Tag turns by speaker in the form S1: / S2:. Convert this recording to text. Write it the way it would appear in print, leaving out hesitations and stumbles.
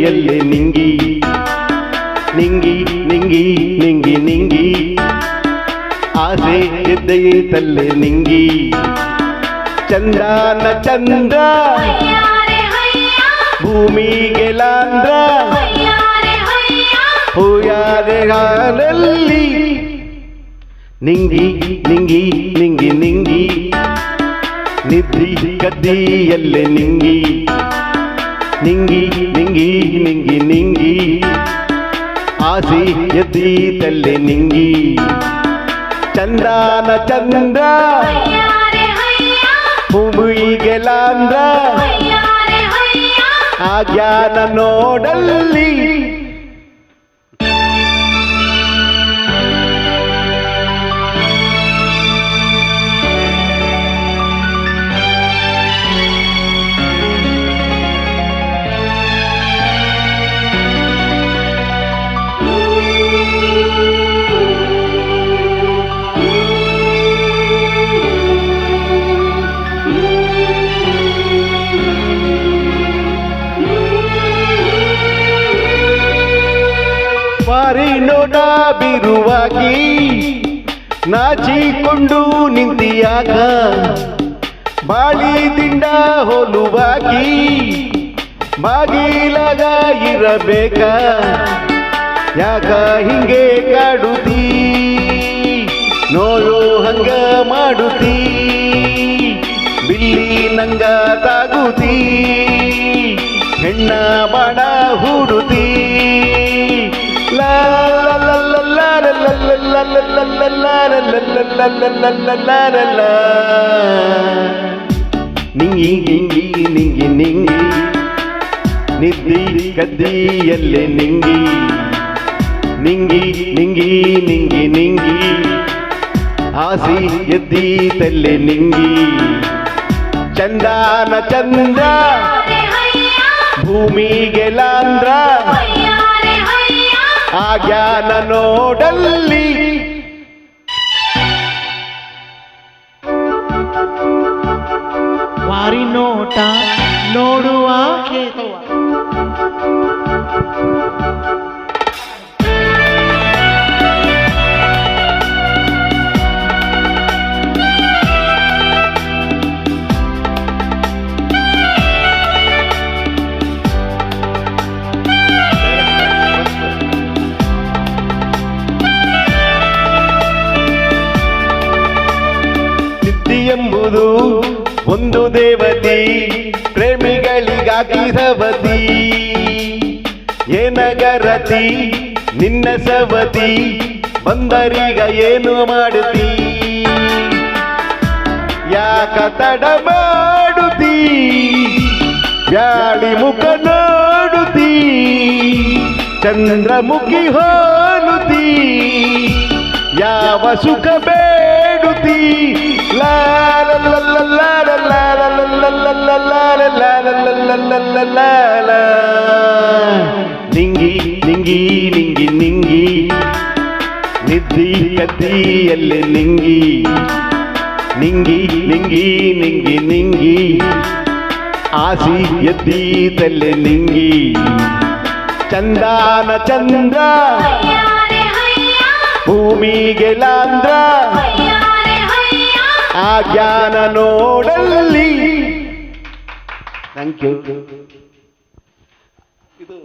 S1: ಎಲ್ಲಿ ನಿಂಗಿ ನಿಂಗಿ ನಿಂಗಿ ನಿಂಗಿ ನಿಂಗಿ ಆಸೆ ಎದ್ದೈತಲ್ಲಿ ನಿಂಗಿ ಚಂದಾನ ಚಂದ ಭೂಮಿಗೆ ಲಾಂದ್ರ ಹೂಯಾದೆ ಹಾಲಲ್ಲಿ ನಿಂಗಿ ನಿಂಗಿ ನಿಂಗಿ ನಿಂಗಿ ನಿದ್ದಿ ಗದ್ದಿಯಲ್ಲೇ ನಿಂಗಿ ನಿಂಗಿ ನಿಂಗಿ ನಿಂಗಿ ನಿಂಗಿ ಆಸಿ ಎದ್ದೀತಲ್ಲೇ ನಿಂಗಿ ಚಂದಾನ ಚಂದ್ರ ಭೂಮಿಗೆ ಲಾಂದ್ರ ಆ ಜ್ಞಾನ ನೋಡಲ್ಲಿ ಬಾರಿ ನೋಡ ಬಿರುವಾಗಿ ನಾಚಿಕೊಂಡು ನಿಂತಿಯಾಗ ಬಾಳಿ ದಿಂಡ ಹೋಲುವಾಗಿ ಬಾಗಿಲಾಗ ಇರಬೇಕ ಯಾಕ ಹಿಂಗೆ ಕಾಡುತ್ತೀ ನೋಯೋ ಹಂಗ ಮಾಡುತ್ತೀ ಬಿಲ್ಲಿ ನಂಗ ತಾಗುತ್ತೀ ಹೆಣ್ಣ ಬಾಣ ಹೂಡುತ್ತೀ ನಿಂಗಿ ನಿಂಗಿ ನಿಂಗಿ ನಿಂಗಿ ನಿದ್ದಿ ಗದ್ದಿಯಲ್ಲೇ ನಿಂಗಿ ನಿಂಗಿ ನಿಂಗಿ ನಿಂಗಿ ನಿಂಗಿ ಆಸಿ ಎದ್ದೀತಲ್ಲೇ ನಿಂಗಿ ಚಂದಾನ ಚಂದ್ರ ಭೂಮಿಗೆ ಲಾಂದ್ರ ಆ ಜ್ಞಾನ ನೋಡಲ್ಲಿ
S2: ವಾರಿ ನೋಟ ನೋಡುವ ಕೇತವ
S1: ಎಂಬುದು ಒಂದು ದೇವತೆ ಪ್ರೇಮಿಗಳಿಗಾಗಿ ಸವತಿ ಏನಗರತಿ ನಿನ್ನ ಸವತಿ ಬಂದರೀಗ ಏನು ಮಾಡುತ್ತೀ ಯಾಕ ತಡ ಮಾಡುತ್ತೀ ಬ್ಯಾಳಿ ಮುಖ ನೋಡುತ್ತೀ ಚಂದ್ರಮುಖಿ ಹೋಲುತ್ತೀ ಯಾವ ಸುಖ ಬೇಡುತ್ತೀ ನಿಂಗಿ ನಿಂಗಿ ನಿಂಗಿ ನಿಂಗಿ ನಿದ್ದಿ ಗದ್ದಿಯಲ್ಲೇ ನಿಂಗಿ ನಿಂಗಿ ನಿಂಗಿ ನಿಂಗಿ ನಿಂಗಿ ಆಸಿ ಎದ್ದೀತಲ್ಲೇ ನಿಂಗಿ ಚಂದಾನ ಚಂದ್ರ ಭೂಮಿಗೆ ಲಾಂದ್ರ ಆ ಜ್ಞಾನ ನೋಡಲ್ಲಿ. Thank you. ಇದು